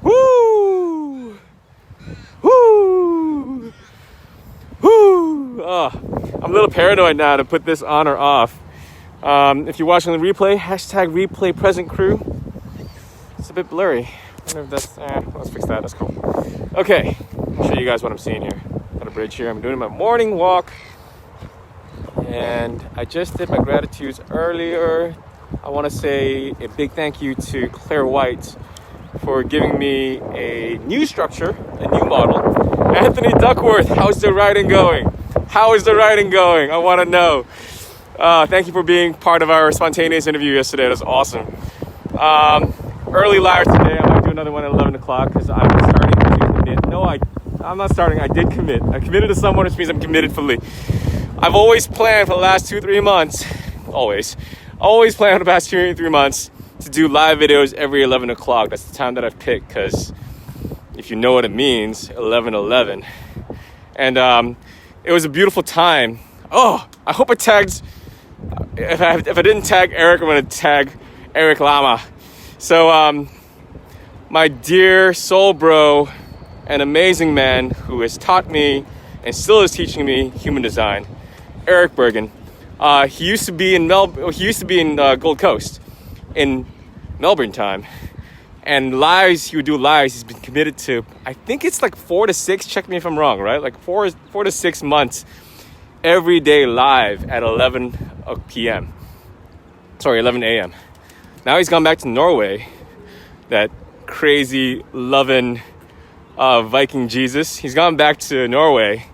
Woo! Woo! Woo! Oh, I'm a little paranoid now to put this on or off. If you're watching the replay, hashtag replay present crew. It's a bit blurry. I wonder if that's, let's fix that, that's cool. Okay, I'll show you guys what I'm seeing here. Got a bridge here, I'm doing my morning walk. And I just did my gratitudes earlier. I want to say a big thank you to Claire White for giving me a new structure, a new model. Anthony Duckworth, how's the writing going? How is the writing going? I want to know. Thank you for being part of our spontaneous interview yesterday. That was awesome. Early live today. I might do another one at 11 o'clock because I'm starting to commit. No, I'm not starting. I did commit. I committed to someone, which means I'm committed fully. I've always planned for the last 2-3 months, always planned for the past 2-3 months to do live videos every 11 o'clock. That's the time that I've picked because if you know what it means, 11:11. And it was a beautiful time. Oh, I hope I tagged, if I didn't tag Eric, I'm going to tag Eric Lama. So my dear soul bro, an amazing man who has taught me and still is teaching me human design, Erik Bergan. He used to be in Gold Coast in Melbourne time, and he would do lives. He's been committed to, I think it's like 4 to 6. Check me if I'm wrong, right? Like 4 to 6 months, every day live at 11 p.m. Sorry, 11 a.m. Now he's gone back to Norway. That crazy loving Viking Jesus. He's gone back to Norway.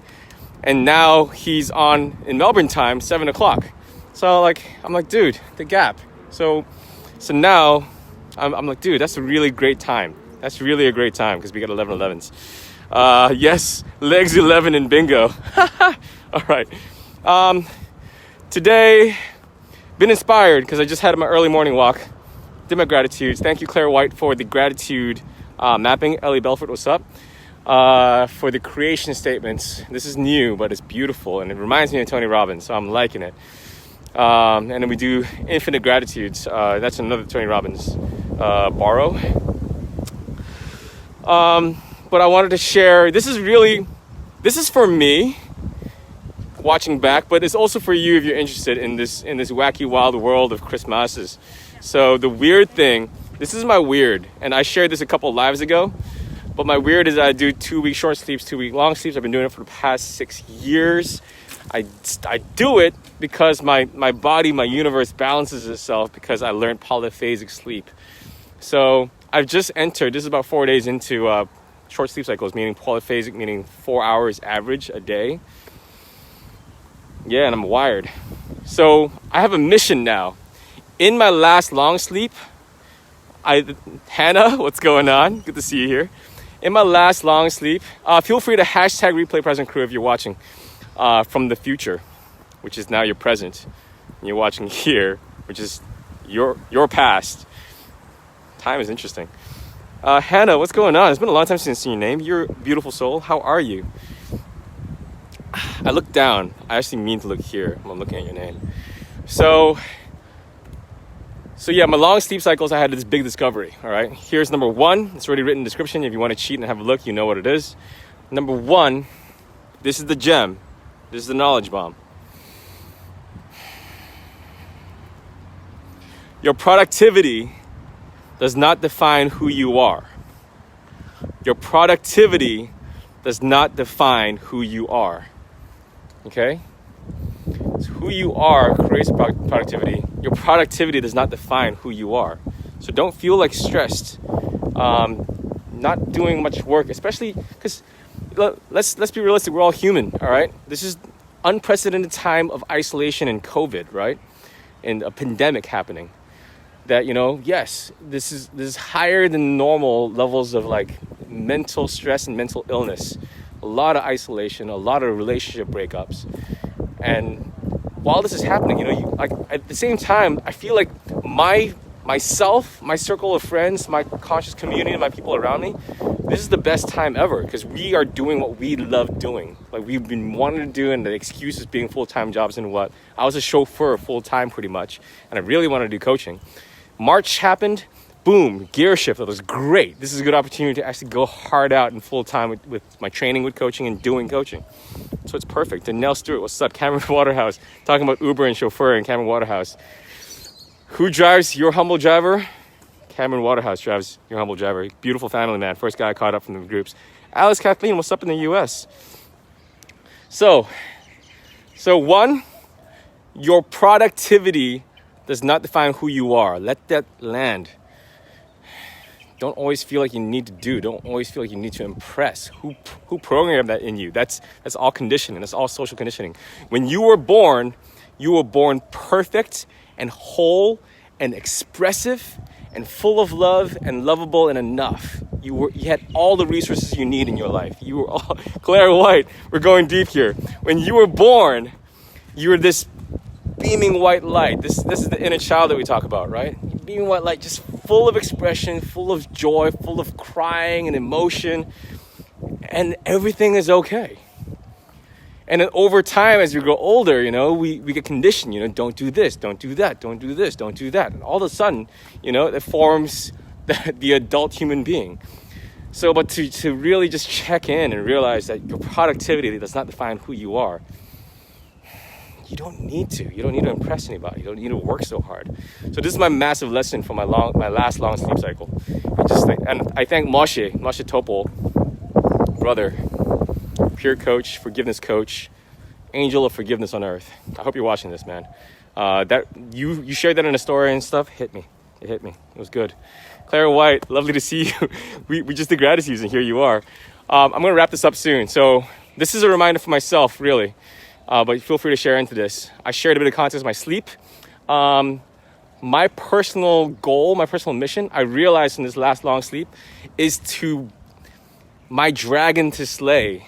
And now he's on in Melbourne time, 7 o'clock. So I'm like, dude, the gap. So now I'm like, dude, that's a really great time. That's really a great time because we got 11:11s. Yes, legs 11 in bingo. All right. Today, been inspired because I just had my early morning walk. Did my gratitudes. Thank you, Claire White, for the gratitude mapping. Ellie Belfort, what's up? For the creation statements. This is new, but it's beautiful, and it reminds me of Tony Robbins, so I'm liking it. And then we do infinite gratitudes. That's another Tony Robbins borrow. But I wanted to share, this is for me, watching back, but it's also for you if you're interested in this wacky, wild world of Christmases. So the weird thing, this is my weird, and I shared this a couple of lives ago. But my weird is that I do 2-week short sleeps, 2-week long sleeps. I've been doing it for the past 6 years. I do it because my body, my universe balances itself because I learned polyphasic sleep. So I've just entered, this is about 4 days into short sleep cycles, meaning polyphasic, meaning 4 hours average a day. Yeah, and I'm wired. So I have a mission now. In my last long sleep, Hannah, what's going on? Good to see you here. In my last long sleep, feel free to hashtag replay present crew if you're watching from the future, which is now your present. And you're watching here, which is your past. Time is interesting. Hannah, what's going on? It's been a long time since I've seen your name. You're a beautiful soul. How are you? I look down. I actually mean to look here when I'm looking at your name. So yeah, my long sleep cycles, I had this big discovery, all right? Here's number 1. It's already written in the description. If you want to cheat and have a look, you know what it is. Number 1, this is the gem. This is the knowledge bomb. Your productivity does not define who you are. Your productivity does not define who you are, okay? So who you are creates productivity. Your productivity does not define who you are. So don't feel like stressed, not doing much work, especially because let's be realistic. We're all human, all right? This is unprecedented time of isolation and COVID, right? And a pandemic happening. That, yes, this is higher than normal levels of mental stress and mental illness. A lot of isolation, a lot of relationship breakups, and while this is happening, at the same time, I feel like myself, my circle of friends, my conscious community, my people around me, this is the best time ever because we are doing what we love doing. We've been wanting to do, and the excuse is being full-time jobs and what. I was a chauffeur full-time pretty much, and I really wanted to do coaching. March happened, boom, gear shift. That was great. This is a good opportunity to actually go hard out and full time with my training with coaching and doing coaching. So it's perfect. And Nell Stewart, what's up? Cameron Waterhouse, talking about Uber and chauffeur and Cameron Waterhouse. Who drives your humble driver? Cameron Waterhouse drives your humble driver. Beautiful family man. First guy I caught up from the groups. Alice Kathleen, what's up in the US? So one, your productivity does not define who you are. Let that land. Don't always feel like you need to do. Don't always feel like you need to impress. Who programmed that in you? That's all conditioning. That's all social conditioning. When you were born perfect and whole and expressive and full of love and lovable and enough. You had all the resources you need in your life. You were all Claire White. We're going deep here. When you were born, you were this beaming white light. This is the inner child that we talk about, right? Beaming white light, just full of expression, full of joy, full of crying and emotion, and everything is okay. And then over time, as you grow older, we get conditioned, don't do this, don't do that, don't do this, don't do that. And all of a sudden, it forms the adult human being. So, but to really just check in and realize that your productivity does not define who you are. You don't need to. You don't need to impress anybody. You don't need to work so hard. So this is my massive lesson from my last long sleep cycle. And I thank Moshe Topol, brother, peer coach, forgiveness coach, angel of forgiveness on earth. I hope you're watching this, man. That you shared that in a story and stuff. It hit me. It was good. Claire White, lovely to see you. We just did gratitudes and here you are. I'm going to wrap this up soon. So this is a reminder for myself, really. But feel free to share into this. I shared a bit of context of my sleep. My personal goal, my personal mission, I realized in this last long sleep, is my dragon to slay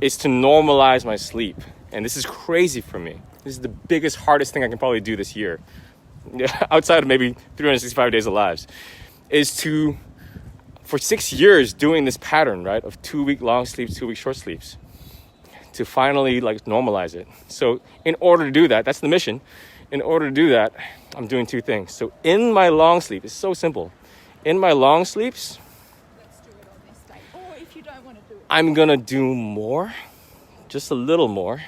is to normalize my sleep. And this is crazy for me. This is the biggest, hardest thing I can probably do this year. Outside of maybe 365 days of lives. Is to, for 6 years, doing this pattern, right? Of 2 week long sleeps, 2 week short sleeps. To finally normalize it. So in order to do that, that's the mission. In order to do that, I'm doing two things. So in my long sleep, it's so simple. In my long sleeps, let's do it on this day. Or if you don't want to do it, I'm gonna do more, just a little more.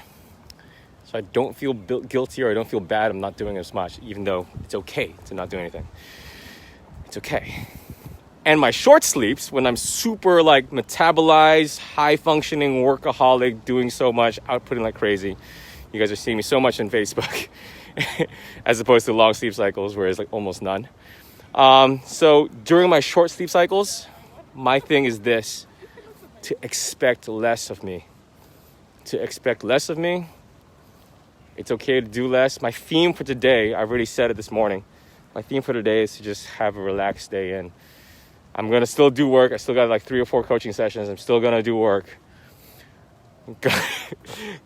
So I don't feel guilty or I don't feel bad I'm not doing as much, even though it's okay to not do anything. It's okay. And my short sleeps, when I'm super metabolized, high functioning workaholic, doing so much, outputting like crazy. You guys are seeing me so much on Facebook as opposed to long sleep cycles where it's almost none. So during my short sleep cycles, my thing is this, to expect less of me. To expect less of me. It's okay to do less. My theme for today, I already said it this morning. My theme for today is to just have a relaxed day in. I'm going to still do work. I still got 3 or 4 coaching sessions. I'm still going to do work.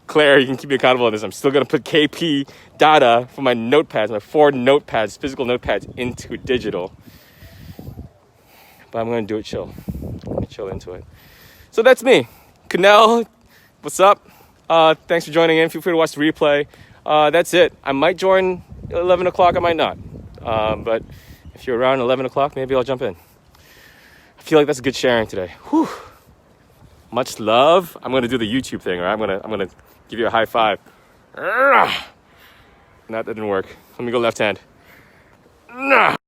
Claire, you can keep me accountable on this. I'm still going to put KP data from my notepads, my 4 notepads, physical notepads, into digital. But I'm going to do it chill. I'm going to chill into it. So that's me. Kunal, what's up? Thanks for joining in. Feel free to watch the replay. That's it. I might join 11 o'clock. I might not. But if you're around 11 o'clock, maybe I'll jump in. I feel like that's a good sharing today. Whew. Much love. I'm gonna do the YouTube thing, right? I'm gonna give you a high five. That didn't work. Let me go left hand.